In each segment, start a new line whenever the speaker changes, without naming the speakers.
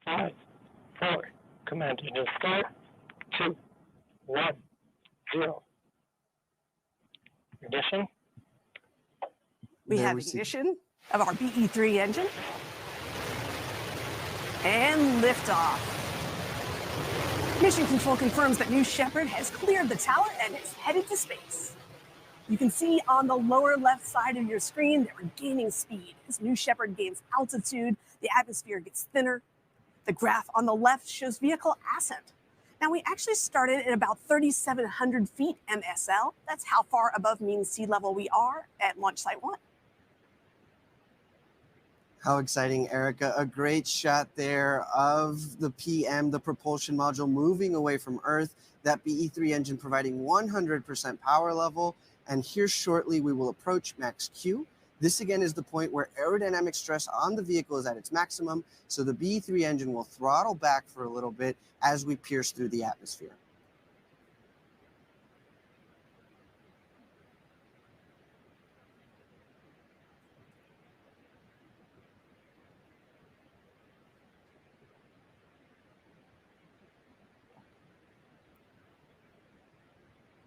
5, 4, command engine start, 2, 1, 0. Ignition.
We have ignition of our BE-3 engine and liftoff. Mission Control confirms that New Shepard has cleared the tower and is headed to space. You can see on the lower left side of your screen that we're gaining speed. As New Shepard gains altitude, the atmosphere gets thinner. The graph on the left shows vehicle ascent. Now, we actually started at about 3,700 feet MSL. That's how far above mean sea level we are at Launch Site 1.
How exciting, Erica. A great shot there of the PM, the propulsion module, moving away from Earth, that BE-3 engine providing 100% power level. And here shortly, we will approach max Q. This again is the point where aerodynamic stress on the vehicle is at its maximum. So the BE-3 engine will throttle back for a little bit as we pierce through the atmosphere.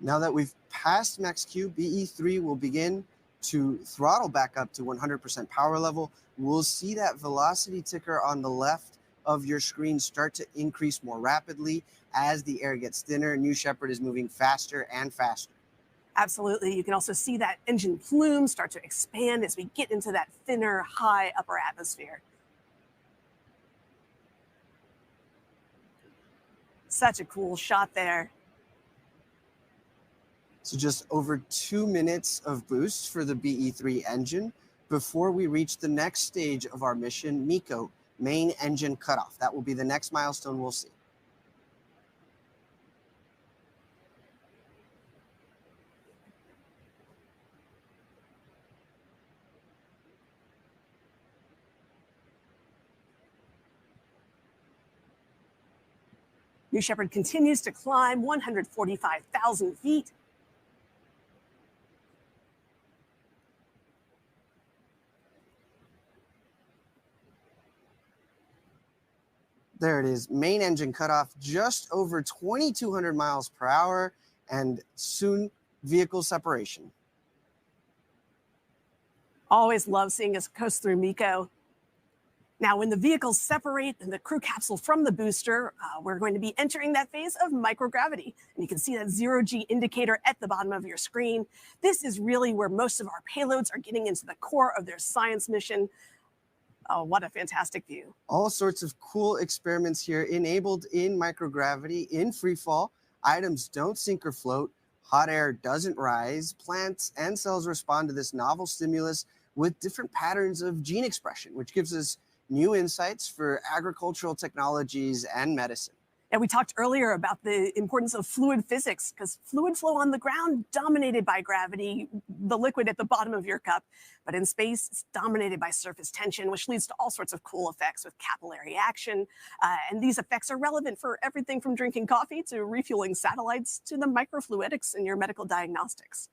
Now that we've passed max Q, BE-3 will begin to throttle back up to 100% power level. We'll see that velocity ticker on the left of your screen start to increase more rapidly as the air gets thinner. New Shepard is moving faster and faster.
Absolutely. You can also see that engine plume start to expand as we get into that thinner, high upper atmosphere. Such a cool shot there.
So just over 2 minutes of boost for the BE-3 engine before we reach the next stage of our mission, MECO, main engine cutoff. That will be the next milestone we'll see.
New Shepard continues to climb 145,000 feet.
There it is, main engine cutoff, just over 2,200 miles per hour, and soon vehicle separation.
Always love seeing us coast through MECO. Now, when the vehicles separate and the crew capsule from the booster, we're going to be entering that phase of microgravity. And you can see that 0G indicator at the bottom of your screen. This is really where most of our payloads are getting into the core of their science mission. Oh, what a fantastic view.
All sorts of cool experiments here enabled in microgravity, in free fall. Items don't sink or float. Hot air doesn't rise. Plants and cells respond to this novel stimulus with different patterns of gene expression, which gives us new insights for agricultural technologies and medicine.
And we talked earlier about the importance of fluid physics, because fluid flow on the ground dominated by gravity, the liquid at the bottom of your cup, but in space it's dominated by surface tension, which leads to all sorts of cool effects with capillary action. And these effects are relevant for everything from drinking coffee to refueling satellites to the microfluidics in your medical diagnostics.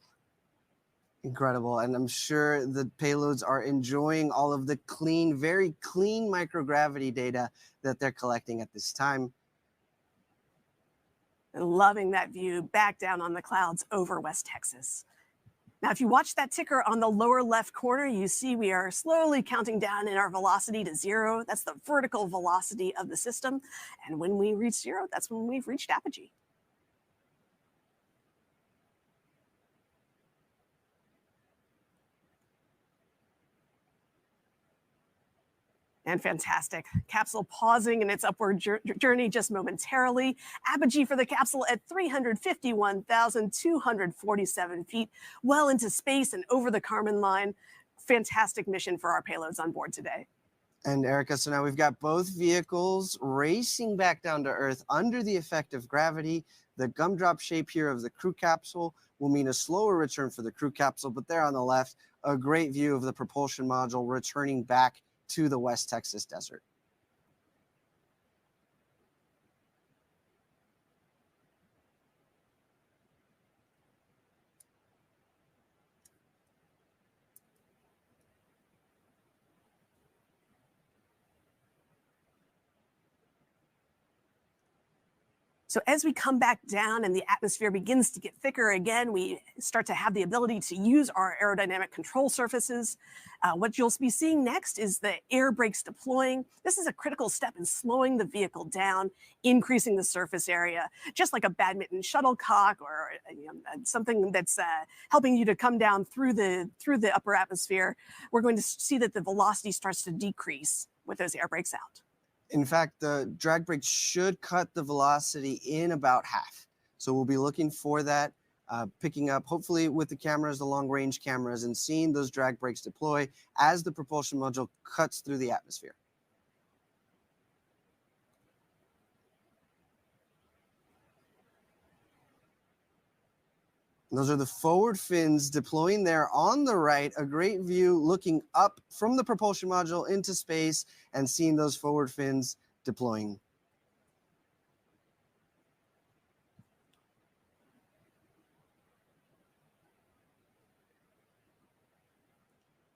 Incredible. And I'm sure the payloads are enjoying all of the clean, very clean microgravity data that they're collecting at this time.
Loving that view back down on the clouds over West Texas. Now, if you watch that ticker on the lower left corner, you see we are slowly counting down in our velocity to 0. That's the vertical velocity of the system. And when we reach 0, that's when we've reached apogee. And fantastic. Capsule pausing in its upward journey just momentarily. Apogee for the capsule at 351,247 feet, well into space and over the Kármán line. Fantastic mission for our payloads on board today.
And Erica, so now we've got both vehicles racing back down to Earth under the effect of gravity. The gumdrop shape here of the crew capsule will mean a slower return for the crew capsule, but there on the left, a great view of the propulsion module returning back to the West Texas desert.
So as we come back down and the atmosphere begins to get thicker again, we start to have the ability to use our aerodynamic control surfaces. What you'll be seeing next is the air brakes deploying. This is a critical step in slowing the vehicle down, increasing the surface area, just like a badminton shuttlecock or something that's helping you to come down through the upper atmosphere. We're going to see that the velocity starts to decrease with those air brakes out.
In fact, the drag brakes should cut the velocity in about half. So we'll be looking for that, picking up, hopefully with the cameras, the long-range cameras, and seeing those drag brakes deploy as the propulsion module cuts through the atmosphere. Those are the forward fins deploying there on the right, a great view looking up from the propulsion module into space and seeing those forward fins deploying.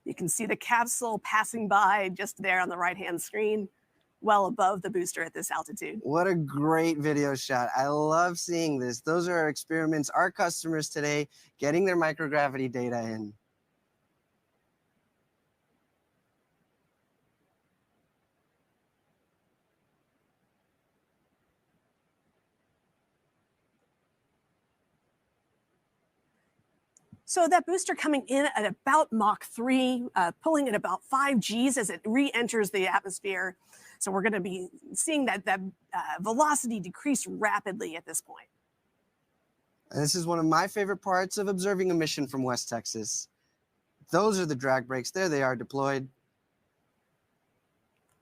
You can see the capsule passing by just there on the right-hand screen, well above the booster at this altitude.
What a great video shot. I love seeing this. Those are our experiments, our customers today getting their microgravity data in.
So that booster coming in at about Mach 3, pulling at about 5 Gs as it re-enters the atmosphere. So we're going to be seeing that velocity decrease rapidly at this point.
And this is one of my favorite parts of observing a mission from West Texas. Those are the drag brakes. There they are deployed.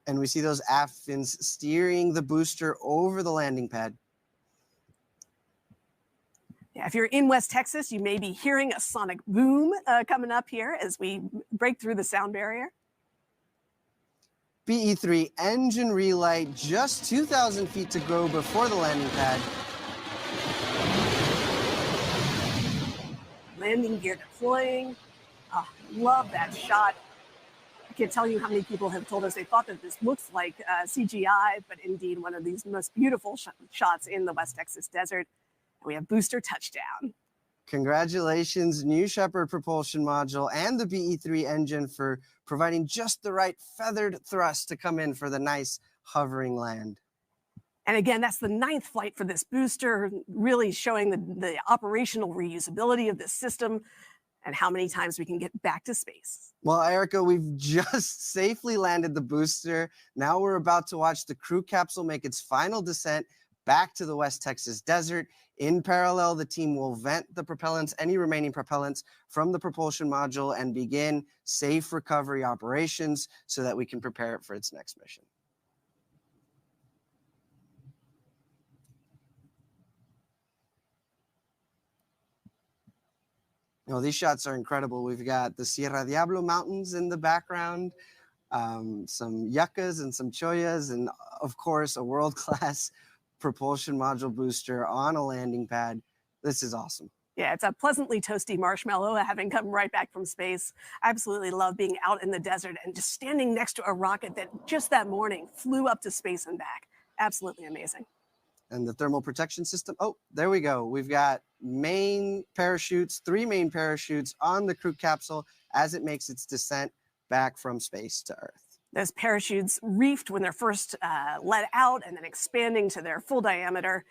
And we see those aft fins steering the booster over the landing pad.
Yeah, if you're in West Texas, you may be hearing a sonic boom coming up here as we break through the sound barrier.
BE-3 engine relight, just 2,000 feet to go before the landing pad.
Landing gear deploying. Oh, love that shot. I can't tell you how many people have told us they thought that this looks like CGI, but indeed one of these most beautiful shots in the West Texas desert. We have booster touchdown.
Congratulations, new Shepard propulsion module and the BE-3 engine for providing just the right feathered thrust to come in for the nice hovering land.
And again, that's the 9th flight for this booster, really showing the operational reusability of this system and how many times we can get back to space.
Well, Erica, we've just safely landed the booster. Now we're about to watch the crew capsule make its final descent back to the West Texas desert. In parallel, the team will vent the propellants, any remaining propellants, from the propulsion module and begin safe recovery operations so that we can prepare it for its next mission. You know, these shots are incredible. We've got the Sierra Diablo Mountains in the background, some yuccas and some choyas, and of course, a world-class propulsion module booster on a landing pad. This is awesome.
Yeah, it's a pleasantly toasty marshmallow having come right back from space. I absolutely love being out in the desert and just standing next to a rocket that just that morning flew up to space and back. Absolutely amazing.
And the thermal protection system. Oh, there we go. We've got main parachutes, 3 main parachutes on the crew capsule as it makes its descent back from space to Earth.
Those parachutes reefed when they're first let out and then expanding to their full diameter.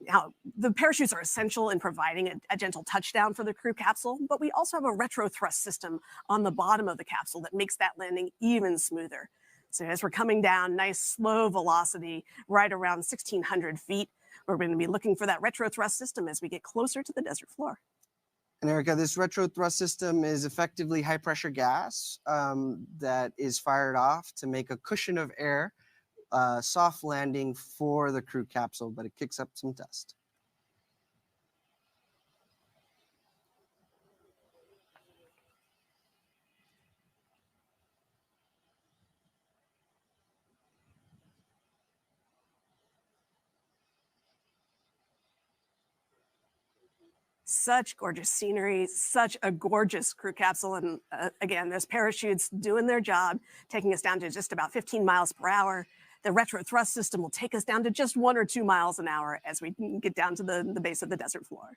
Now, the parachutes are essential in providing a gentle touchdown for the crew capsule, but we also have a retro thrust system on the bottom of the capsule that makes that landing even smoother. So as we're coming down, nice slow velocity, right around 1,600 feet, we're going to be looking for that retro thrust system as we get closer to the desert floor.
And Erica, this retro thrust system is effectively high pressure gas that is fired off to make a cushion of air, soft landing for the crew capsule, but it kicks up some dust.
Such gorgeous scenery, such a gorgeous crew capsule. And again, those parachutes doing their job, taking us down to just about 15 miles per hour. The retro thrust system will take us down to just 1 or 2 miles an hour as we get down to the base of the desert floor.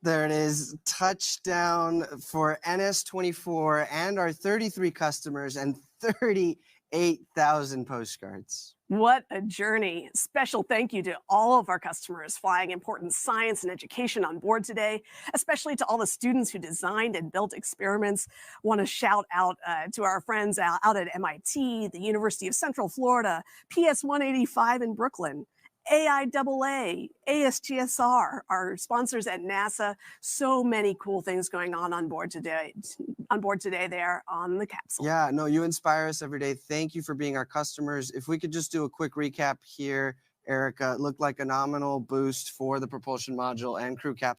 There it is, touchdown for NS24 and our 33 customers and 38,000 postcards.
What a journey. Special thank you to all of our customers flying important science and education on board today, especially to all the students who designed and built experiments. Want to shout out to our friends out at MIT, the University of Central Florida, PS 185 in Brooklyn, AIAA, ASGSR, our sponsors at NASA. So many cool things going on board today there on the capsule.
Yeah, no, you inspire us every day. Thank you for being our customers. If we could just do a quick recap here, Erica, it looked like a nominal boost for the propulsion module and crew capsule.